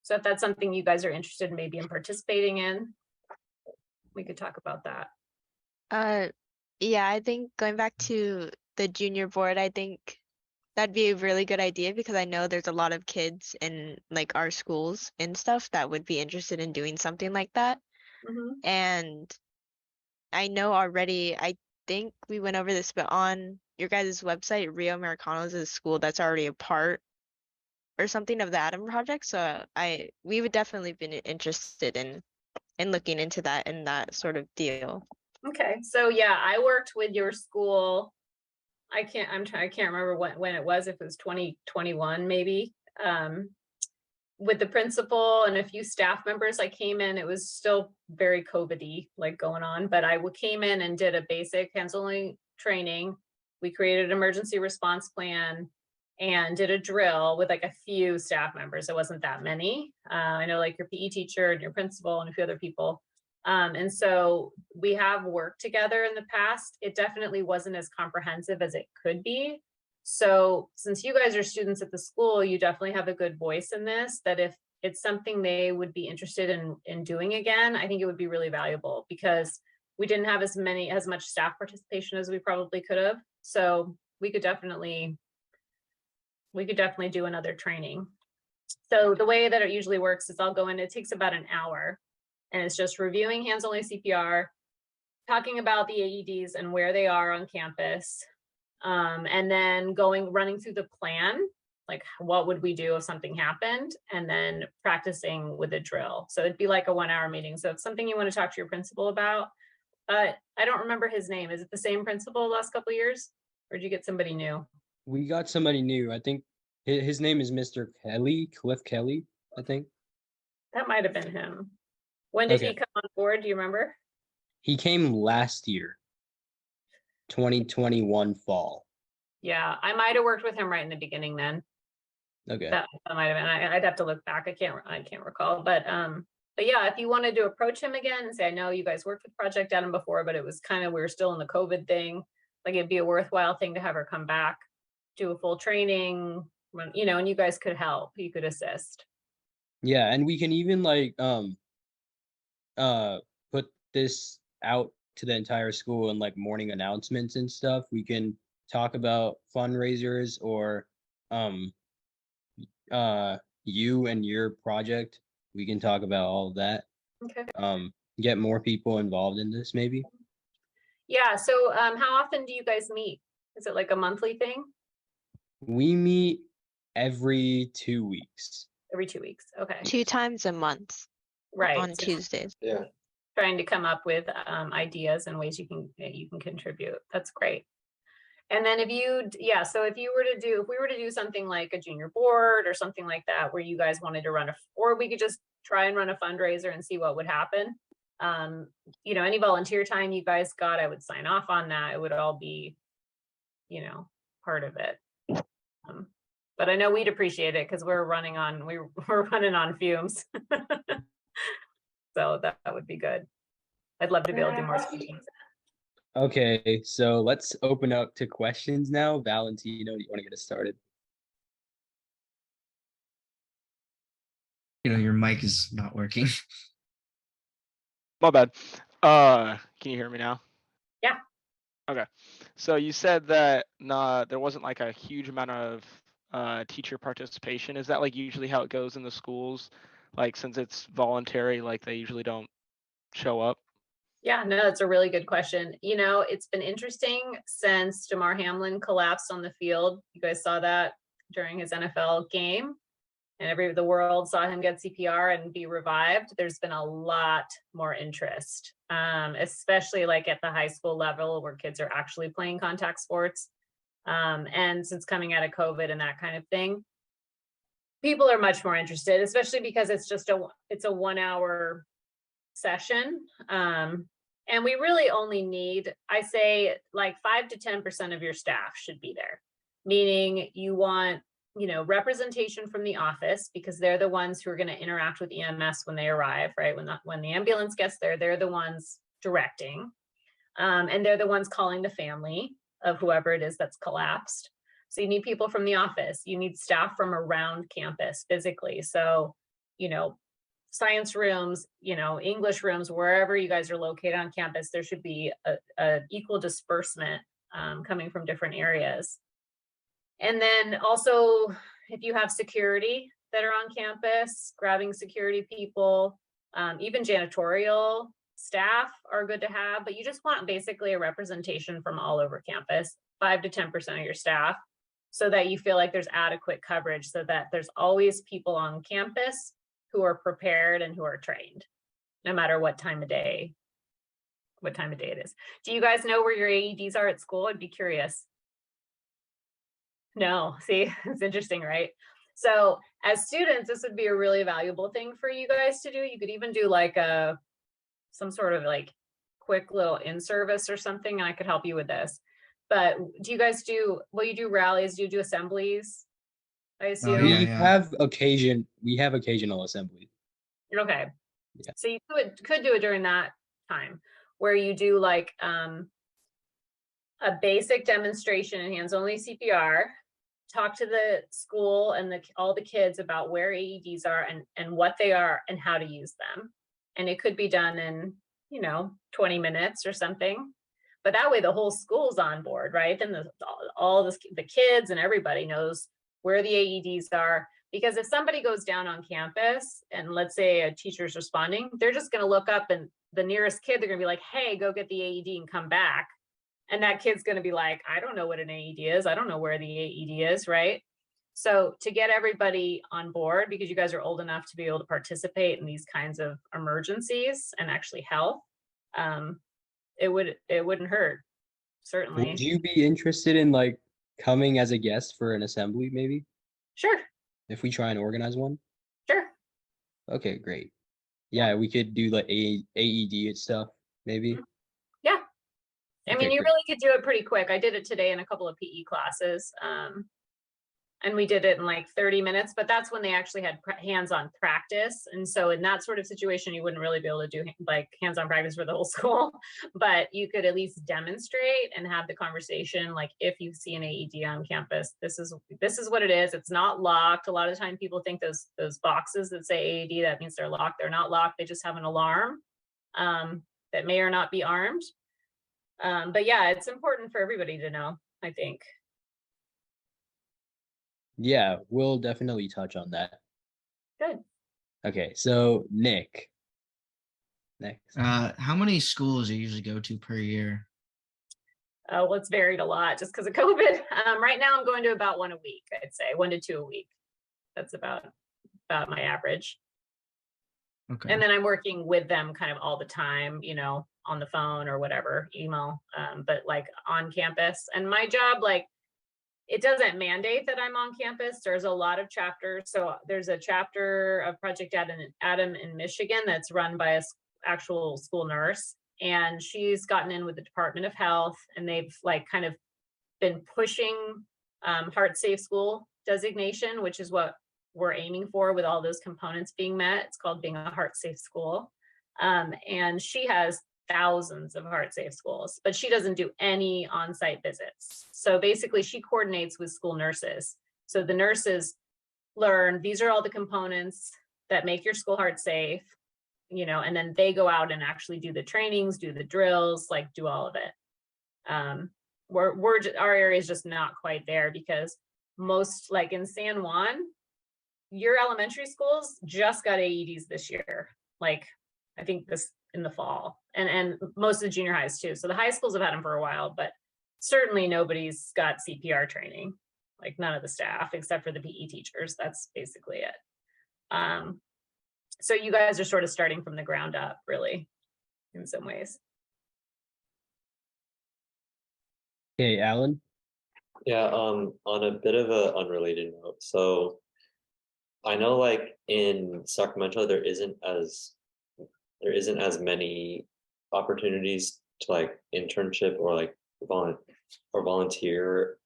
So if that's something you guys are interested in maybe in participating in, we could talk about that. Yeah, I think going back to the junior board, I think that'd be a really good idea because I know there's a lot of kids in like our schools and stuff that would be interested in doing something like that. Mhm. And I know already, I think we went over this, but on your guys' website, Rio Americanos is a school that's already a part or something of the Atom Project. So we would definitely been interested in looking into that and that sort of deal. Okay, so yeah, I worked with your school. I can't remember when it was, if it was 2021 maybe. With the principal and a few staff members, I came in, it was still very COVID-y, like going on, but I came in and did a basic hands-only training. We created an emergency response plan and did a drill with like a few staff members. It wasn't that many. I know like your PE teacher and your principal and a few other people. And so we have worked together in the past. It definitely wasn't as comprehensive as it could be. So since you guys are students at the school, you definitely have a good voice in this, that if it's something they would be interested in doing again, I think it would be really valuable because we didn't have as much staff participation as we probably could have. So we could definitely do another training. So the way that it usually works is I'll go in, it takes about an hour, and it's just reviewing hands-only CPR, talking about the AEDs and where they are on campus, and then running through the plan, like what would we do if something happened, and then practicing with a drill. So it'd be like a 1-hour meeting. So it's something you want to talk to your principal about. I don't remember his name. Is it the same principal the last couple of years, or did you get somebody new? We got somebody new. I think his name is Mr. Kelly, Cliff Kelly, I think. That might have been him. When did he come on board? Do you remember? He came last year, 2021 fall. Yeah, I might have worked with him right in the beginning then. Okay. That might have been. I'd have to look back. I can't recall. But yeah, if you wanted to approach him again and say, I know you guys worked with Project Adam before, but it was kind of, we were still in the COVID thing. Like it'd be a worthwhile thing to have her come back, do a full training, and you guys could help. You could assist. Yeah, and we can even like put this out to the entire school and like morning announcements and stuff. We can talk about fundraisers or you and your project. We can talk about all of that. Okay. Get more people involved in this maybe. Yeah, so how often do you guys meet? Is it like a monthly thing? We meet every 2 weeks. Every 2 weeks. Okay. 2 times a month. Right. On Tuesdays. Yeah. Trying to come up with ideas and ways you can contribute. That's great. And then if we were to do something like a junior board or something like that, where you guys wanted to or we could just try and run a fundraiser and see what would happen. Any volunteer time you guys got, I would sign off on that. It would all be, part of it. But I know we'd appreciate it because we're running on fumes. So that would be good. I'd love to be able to do more speaking. Okay, so let's open up to questions now. Valentino, do you want to get us started? Your mic is not working. My bad. Can you hear me now? Yeah. Okay. So you said that there wasn't like a huge amount of teacher participation. Is that like usually how it goes in the schools? Like since it's voluntary, like they usually don't show up? Yeah, no, that's a really good question. It's been interesting since Damar Hamlin collapsed on the field. You guys saw that during his NFL game, and the world saw him get CPR and be revived. There's been a lot more interest, especially like at the high school level where kids are actually playing contact sports. And since coming out of COVID and that kind of thing, people are much more interested, especially because it's a 1-hour session. And we really only need, I say, like 5 to 10% of your staff should be there, meaning you want, representation from the office, because they're the ones who are going to interact with EMS when they arrive, right? When the ambulance gets there, they're the ones directing, and they're the ones calling the family of whoever it is that's collapsed. So you need people from the office. You need staff from around campus physically. So you know, science rooms, you know, English rooms, wherever you guys are located on campus, there should be a equal disbursement coming from different areas. And then also, if you have security that are on campus, grabbing security people, even janitorial staff are good to have, but you just want basically a representation from all over campus, 5 to 10% of your staff, so that you feel like there's adequate coverage, so that there's always people on campus who are prepared and who are trained, no matter what time of day it is. Do you guys know where your AEDs are at school? I'd be curious. No, see, it's interesting, right? So as students, this would be a really valuable thing for you guys to do. You could even do like some sort of like quick little in-service or something, and I could help you with this. But do you guys will you do rallies? Do you do assemblies? I assume. yeah, We yeah. have occasional assemblies. Okay. Yeah. So you could do it during that time, where you do like a basic demonstration in hands-only CPR, talk to the school and all the kids about where AEDs are and what they are and how to use them. And it could be done in, 20 minutes or something. But that way the whole school's on board, right? Then the kids and everybody knows where the AEDs are. Because if somebody goes down on campus and let's say a teacher's responding, they're just going to look up and the nearest kid, they're going to be like, hey, go get the AED and come back. And that kid's going to be like, I don't know what an AED is. I don't know where the AED is, right? So to get everybody on board, because you guys are old enough to be able to participate in these kinds of emergencies and actually help, it wouldn't hurt, certainly. Would you be interested in like coming as a guest for an assembly, maybe? Sure, If we try and organize one? sure. Okay, great. Yeah, we could do like AED and stuff, maybe. Yeah. I Okay, mean, you great. really could do it pretty quick. I did it today in a couple of PE classes. And we did it in like 30 minutes, but that's when they actually had hands-on practice. And so in that sort of situation, you wouldn't really be able to do like hands-on practice for the whole school, but you could at least demonstrate and have the conversation. Like if you see an AED on campus, this is what it is. It's not locked. A lot of the time people think those boxes that say AED, that means they're locked. They're not locked. They just have an alarm that may or not be armed. But yeah, it's important for everybody to know, I think. Yeah, we'll definitely touch on that. Good. Okay, so Nick. Next. How many schools do you usually go to per year? Well, it's varied a lot just because of COVID. Right now I'm going to about 1 a week, I'd say 1 to 2 a week. That's about my average. Okay. And then I'm working with them kind of all the time, on the phone or whatever, email, but like on campus. And my job, like, it doesn't mandate that I'm on campus. There's a lot of chapters. So there's a chapter of Project Adam in Michigan that's run by an actual school nurse. And she's gotten in with the Department of Health, and they've like kind of been pushing Heart Safe School designation, which is what we're aiming for with all those components being met. It's called being a Heart Safe School. And she has thousands of Heart Safe schools, but she doesn't do any on-site visits. So basically she coordinates with school nurses. So the nurses learn, these are all the components that make your school heart safe, and then they go out and actually do the trainings, do the drills, like do all of it. Our area is just not quite there because most, like in San Juan, your elementary schools just got AEDs this year. Like I think this in the fall, and most of the junior highs too. So the high schools have had them for a while, but certainly nobody's got CPR training, like none of the staff except for the PE teachers. That's basically it. So you guys are sort of starting from the ground up, really, in some ways. Okay, Alan. Yeah, on a bit of an unrelated note, so I know like in Sacramento there isn't as many opportunities to like internship or like volunteer.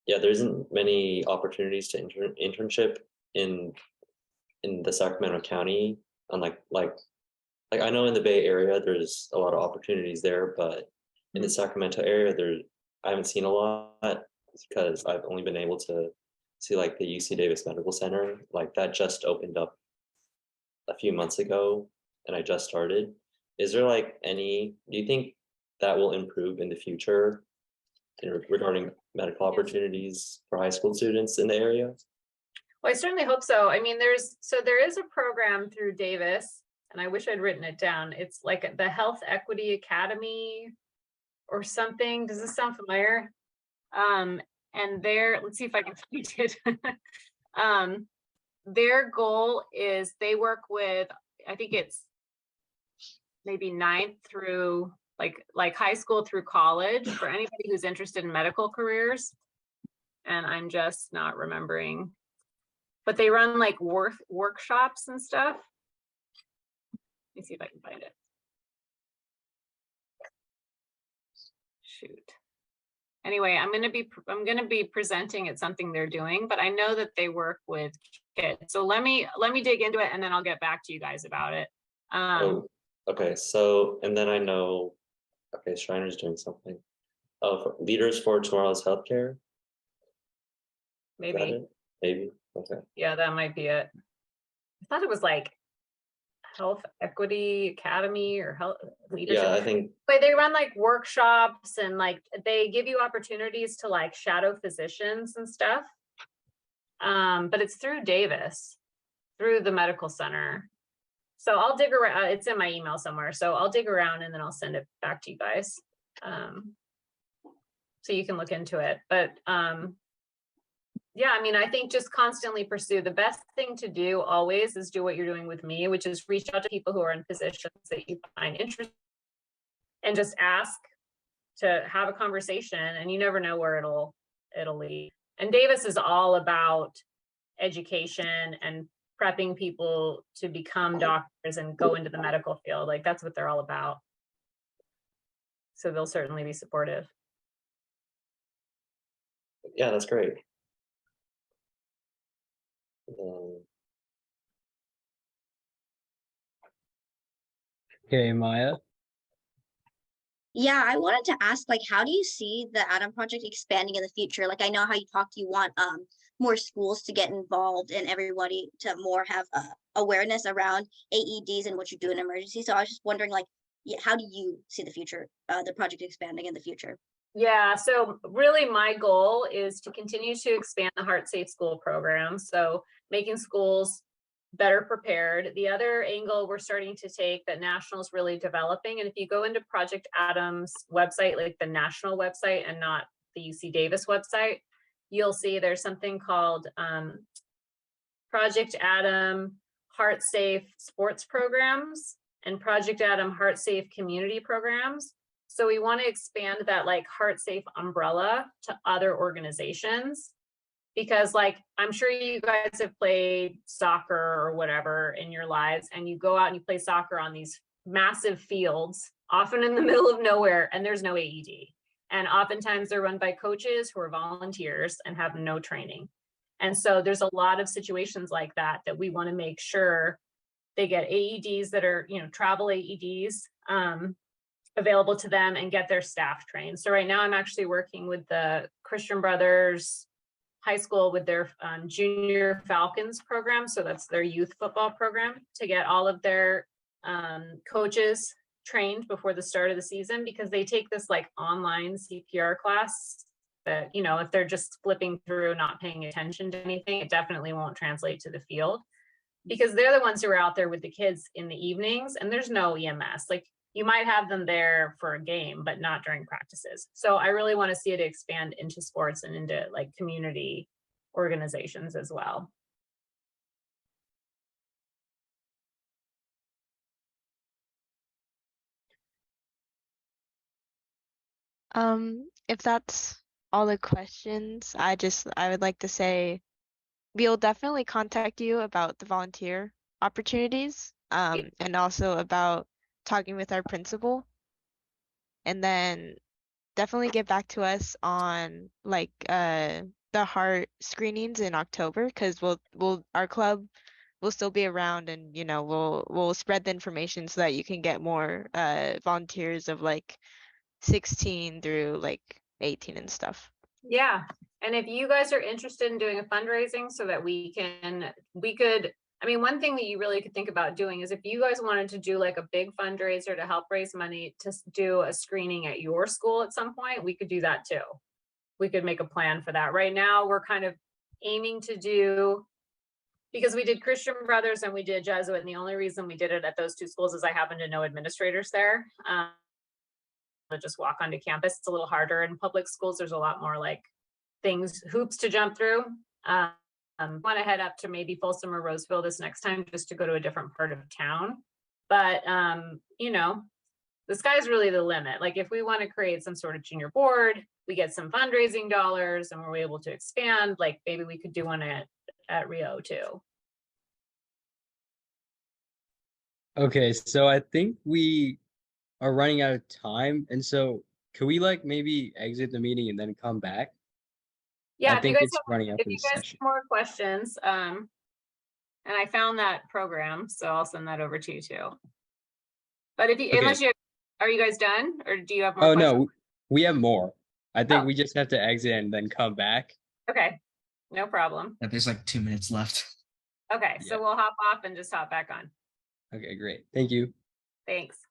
Yeah, there isn't many opportunities to internship in the Sacramento County, and like I know in the Bay Area there's a lot of opportunities there, but in the Sacramento area I haven't seen a lot. because I've only been able to see like the UC Davis Medical Center, like that just opened up a few months ago and I just started. Is there like do you think that will improve in the future regarding medical opportunities for high school students in the area? Well, I certainly hope so. I mean, there is a program through Davis, and I wish I'd written it down. It's like the Health Equity Academy or something. Does this sound familiar? And let's see if I can find it. Their goal is they work with, I think it's maybe 9th through like high school through college for anybody who's interested in medical careers. And I'm just not remembering, but they run like workshops and stuff. Let me see if I can find it. Shoot. Anyway, I'm gonna be presenting at something they're doing, but I know that they work with kids. So let me dig into it and then I'll get back to you guys about it. Okay, so and then I know, okay, Shriner's doing something. Oh, for Leaders for Tomorrow's Healthcare. Maybe. Maybe. Okay. Yeah, that might be it. I thought it was like Health Equity Academy or Health Leadership. Yeah, I think. But they run like workshops and like they give you opportunities to like shadow physicians and stuff. But it's through Davis, through the medical center. So I'll dig around. It's in my email somewhere. So I'll dig around and then I'll send it back to you guys. So you can look into it. But yeah, I mean, I think just constantly pursue. The best thing to do always is do what you're doing with me, which is reach out to people who are in positions that you find interesting and just ask to have a conversation, and you never know where it'll lead. And Davis is all about education and prepping people to become doctors and go into the medical field. Like that's what they're all about. So they'll certainly be supportive. Yeah, that's great. Okay, Maya. Yeah, I wanted to ask, like, how do you see the Atom Project expanding in the future? Like, I know how you talked, you want more schools to get involved and everybody to more have awareness around AEDs and what you do in emergency. So I was just wondering, like, how do you see the future, the project expanding in the future? Yeah, so really my goal is to continue to expand the Heart Safe School program. So making schools better prepared. The other angle we're starting to take that National is really developing, and if you go into Project Atom's website, like the national website and not the UC Davis website, you'll see there's something called Project Atom Heart Safe Sports Programs and Project Atom Heart Safe Community Programs. So we want to expand that like Heart Safe umbrella to other organizations, because like I'm sure you guys have played soccer or whatever in your lives, and you go out and you play soccer on these massive fields, often in the middle of nowhere, and there's no AED. And oftentimes they're run by coaches who are volunteers and have no training. And so there's a lot of situations like that that we want to make sure they get AEDs that are, you know, travel AEDs available to them and get their staff trained. So right now I'm actually working with the Christian Brothers High School with their Junior Falcons program. So that's their youth football program, to get all of their coaches trained before the start of the season, because they take this like online CPR class that, you know, if they're just flipping through, not paying attention to anything, it definitely won't translate to the field, because they're the ones who are out there with the kids in the evenings and there's no EMS. Like you might have them there for a game, but not during practices. So I really want to see it expand into sports and into like community organizations as well. If that's all the questions, I would like to say we'll definitely contact you about the volunteer opportunities, and also about talking with our principal, and then definitely get back to us on like the heart screenings in October, because our club will still be around, and you know we'll spread the information so that you can get more volunteers of like 16 through like 18 and stuff. Yeah, and if you guys are interested in doing a fundraising so that we could, I mean, one thing that you really could think about doing is if you guys wanted to do like a big fundraiser to help raise money to do a screening at your school at some point, we could do that too. We could make a plan for that. Right now, we're kind of aiming to do, because we did Christian Brothers and we did Jesuit, and the only reason we did it at those two schools is I happen to know administrators there. To just walk onto campus. It's a little harder in public schools. There's a lot more like hoops to jump through. Want to head up to maybe Folsom or Roseville this next time just to go to a different part of town. But you know, the sky's really the limit. Like if we want to create some sort of junior board, we get some fundraising dollars and we're able to expand, like maybe we could do one at Rio too. Okay, so I think we are running out of time, and so can we like maybe exit the meeting and then come back? Yeah, I if you think guys it's have, running out if for you this guys have session. more questions, and I found that program, so I'll send that over to you too. But if you, Okay. unless you, are you guys done or do you have more Oh questions? no, we have more. I think Oh. we just have to exit and then come back. Okay, no problem. Yeah, there's like 2 minutes left. Okay, Yeah. so we'll hop off and just hop back on. Okay, great. Thank you. Thanks.